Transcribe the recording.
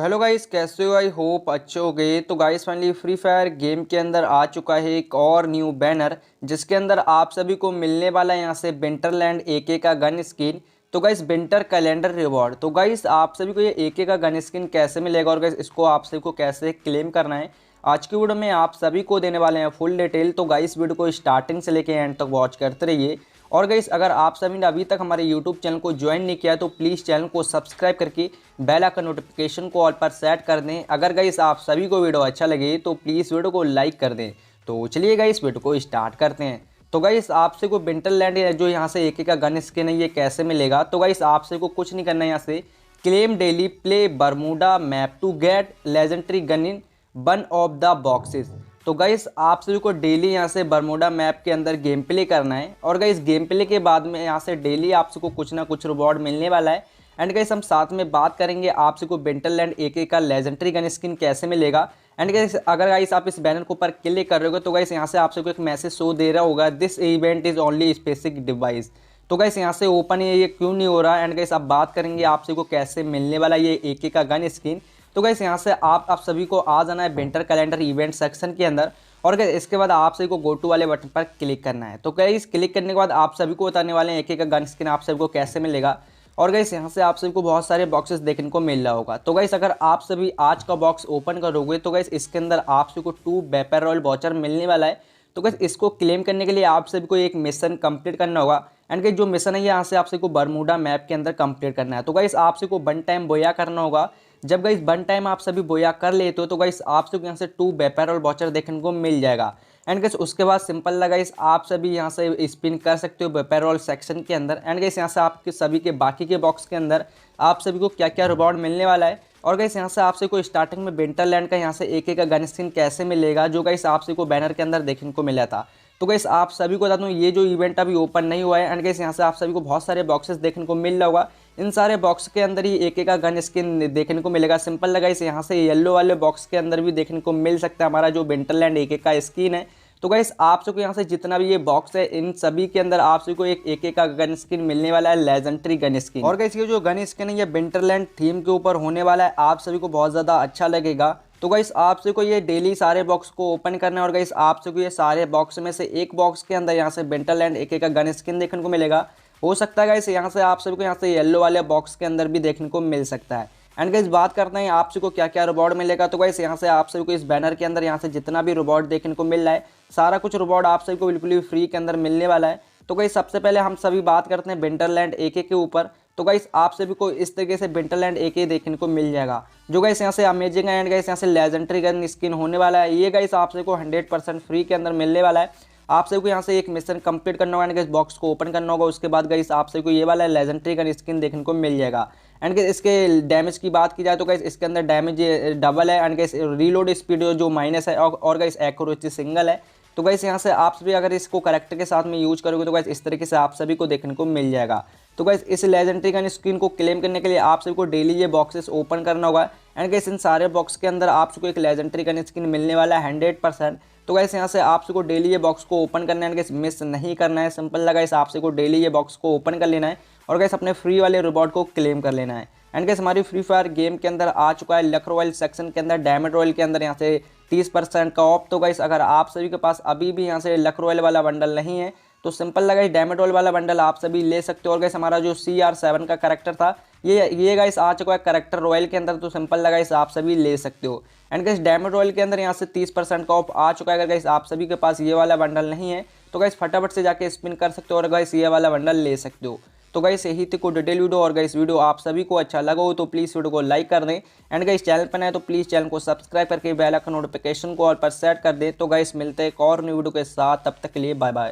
Hello guys, कैसे हो? I hope अच्छे हो गए। तो guys finally free fire game के अंदर आ चुका है एक और न्यू बैनर, जिसके अंदर आप सभी को मिलने वाला है यहाँ से विंटरलैंड एके का गन स्किन। तो गाइस विंटर कैलेंडर रिवॉर्ड। तो गाइस आप सभी को ये एके का गन स्किन कैसे मिलेगा और गाइस इसको आप सभी को कैसे क्लेम करना है, आज की वीडियो में आप सभी को देने वाले हैं फुल डिटेल। तो गाइस वीडियो को स्टार्टिंग से लेके एंड तक वॉच करते रहिए। और गाइस अगर आप सभी ने अभी तक हमारे यूट्यूब चैनल को ज्वाइन नहीं किया तो प्लीज़ चैनल को सब्सक्राइब करके बेल आइकन नोटिफिकेशन को ऑल पर सेट कर दें। अगर गाइस आप सभी को वीडियो अच्छा लगे तो प्लीज़ वीडियो को लाइक कर दें। तो चलिए गाइस वीडियो को स्टार्ट करते हैं। तो गाइस आपसे को विंटरलैंड जो यहाँ से एक का गन स्किन है ये कैसे मिलेगा। तो गाइस आपसे को कुछ नहीं करना है, यहाँ से claim daily play Bermuda map to get legendary gun in one of the boxes. तो गाइस आप सभी को डेली यहाँ से बर्मुडा मैप के अंदर गेम प्ले करना है और गाइस गेम प्ले के बाद में यहाँ से डेली आप सबको कुछ ना कुछ रिवॉर्ड मिलने वाला है। एंड गाइस हम साथ में बात करेंगे आप सबको विंटरलैंड एके का लेजेंडरी गन स्किन कैसे मिलेगा। एंड गाइस अगर गाइस आप इस बैनर के ऊपर क्लिक कर रहे हो तो गाइस यहाँ से आप सबको एक मैसेज शो दे रहा होगा, this event is only specific device. तो गाइस यहाँ से ओपन ये क्यों नहीं हो रहा। एंड गाइस अब बात करेंगे आप सबको कैसे मिलने वाला ये एके का गन स्किन। तो गाइस यहाँ से आप सभी को आ जाना है विंटर कैलेंडर इवेंट सेक्शन के अंदर और गाइस इसके बाद आप सभी को गो टू वाले बटन पर क्लिक करना है। तो गाइस क्लिक करने के बाद आप सभी को बताने वाले हैं एक का गन स्किन आप सभी को कैसे मिलेगा। और गाइस यहाँ से आप सभी को बहुत सारे बॉक्सेस देखने को मिल रहा होगा। तो गाइस अगर आप सभी आज का बॉक्स ओपन करोगे तो गाइस इसके अंदर आप सभी को 2 वेपर रॉयल वॉचर मिलने वाला है। तो गाइस इसको क्लेम करने के लिए आप सभी को एक मिशन कंप्लीट करना होगा। एंड गाइस जो मिशन है यहाँ से आप सभी को बर्मुडा मैप के अंदर कंप्लीट करना है। तो गाइस आप सभी को 1 टाइम बोया करना होगा। जब गाइस 1 टाइम आप सभी बोया कर लेते हो तो गाइस आप सभी को यहाँ से 2 वेपर रॉयल वॉचर देखने को मिल जाएगा। एंड गाइस उसके बाद सिंपल लगा इस आप सभी यहाँ से स्पिन कर सकते हो वेपर रॉयल सेक्शन के अंदर। एंड गाइस यहाँ से आपके सभी के बाकी के बॉक्स के अंदर आप सभी को क्या क्या रिवॉर्ड मिलने वाला है। और गाइस यहाँ से आपसे को स्टार्टिंग में विंटरलैंड का यहाँ से एक का गन स्किन कैसे मिलेगा, जो गाइस आपसे को बैनर के अंदर देखने को मिला था। तो गाइस आप सभी को बता दूँ ये जो इवेंट अभी ओपन नहीं हुआ है। एंड गाइस यहाँ से आप सभी को बहुत सारे बॉक्सेस देखने को मिल रहा होगा। इन सारे बॉक्स के अंदर ही एक का गन स्किन देखने को मिलेगा। सिंपल लगा इस यहाँ से येलो वाले बॉक्स के अंदर भी देखने को मिल सकता है हमारा जो विंटरलैंड एक का स्किन है। तो गाइस आप सबको यहाँ से जितना भी ये बॉक्स है इन सभी के अंदर आप सबको एक एक का गन स्किन मिलने वाला है, लेजेंडरी गन स्किन। और गाइस ये जो गन स्किन है ये विंटरलैंड थीम के ऊपर होने वाला है, आप सभी को बहुत ज़्यादा अच्छा लगेगा। तो गाइस आप सभी को ये डेली सारे बॉक्स को ओपन करना है और गाइस आप सभी को ये सारे बॉक्स में से एक बॉक्स के अंदर यहाँ से विंटरलैंड एक का गन स्किन देखने को मिलेगा। हो सकता है गाइस यहाँ से आप सभी को यहाँ से येलो वाले बॉक्स के अंदर भी देखने को मिल सकता है। एंड गाइस बात करते हैं आप सभी को क्या क्या रिवॉर्ड मिलेगा। तो गाइस यहाँ से आप सभी को इस बैनर के अंदर यहाँ से जितना भी रिवॉर्ड देखने को मिल रहा है सारा कुछ रिवॉर्ड आप सभी को बिल्कुल ही फ्री के अंदर मिलने वाला है। तो गाइस सबसे पहले हम सभी बात करते हैं विंटरलैंड एके के ऊपर। तो गाइस आप सभी को इस तरीके से विंटरलैंड एके देखने को मिल जाएगा, जो गाइस यहाँ से अमेजिंग है। एंड गाइस यहाँ से लेजेंडरी गन स्किन होने वाला है, ये गाइस आप सभी को 100% फ्री के अंदर मिलने वाला है। आप सभी को यहाँ से एक मिशन कंप्लीट करना होगा। एंड गाइस बॉक्स को ओपन करना होगा, उसके बाद गाइस आप सभी को ये वाला लेजेंडरी गन स्किन देखने को मिल जाएगा। एंड गाइस इसके डैमेज की बात की जाए तो गाइस इसके अंदर डैमेज डबल है। एंड गाइस रीलोड स्पीड जो माइनस है और गाइस एक्यूरेसी सिंगल है। तो गाइस यहाँ से आप सभी अगर इसको करेक्टर के साथ में यूज करोगे तो गाइस इस तरीके से आप सभी को देखने को मिल जाएगा। तो गाइस इस लेजेंडरी गन स्किन को क्लेम करने के लिए आप सभी को डेली ये बॉक्सेस ओपन करना होगा। एंड गाइस इन सारे बॉक्स के अंदर आप सबको एक लेजेंडरी गन स्किन मिलने वाला है 100%। तो गाइस यहाँ से आप सबको डेली ये बॉक्स को ओपन करना है, गाइस मिस नहीं करना है। सिंपल लगा इस आप सबको डेली ये बॉक्स को ओपन कर लेना है और गाइस अपने फ्री वाले रिवॉर्ड को क्लेम कर लेना है। एंड गाइस हमारी फ्री फायर गेम के अंदर आ चुका है लक रॉयल सेक्शन के अंदर डायमंड रॉयल के अंदर यहाँ से 30% का ऑफ। तो गाइस अगर आप सभी के पास अभी भी यहाँ से लक रॉयल वाला बंडल नहीं है तो सिंपल लगा इस डायमंड रॉयल वाला बंडल आप सभी ले सकते हो। और गाइस हमारा जो CR7 का करेक्टर था ये गाइस आ चुका है करेक्टर रॉयल के अंदर, तो सिंपल लगा इस आप सभी ले सकते हो। एंड गाइस डायमंड रॉयल के अंदर यहाँ से 30% का ऑफ आ चुका है। अगर गाइस आप सभी के पास ये वाला बंडल नहीं है तो गाइस फटाफट से जाके स्पिन कर सकते हो और गाइस ये वाला बंडल ले सकते हो। तो गाइस यही थी कोई डिटेल वीडियो। और गाइस वीडियो आप सभी को अच्छा लगा हो तो प्लीज़ वीडियो को लाइक कर दें। एंड गाइस चैनल पर नए तो प्लीज़ चैनल को सब्सक्राइब करके बेल आइकन नोटिफिकेशन को ऑल पर सेट कर दें। तो गाइस मिलते हैं एक और न्यू वीडियो के साथ, तब तक के लिए बाय बाय।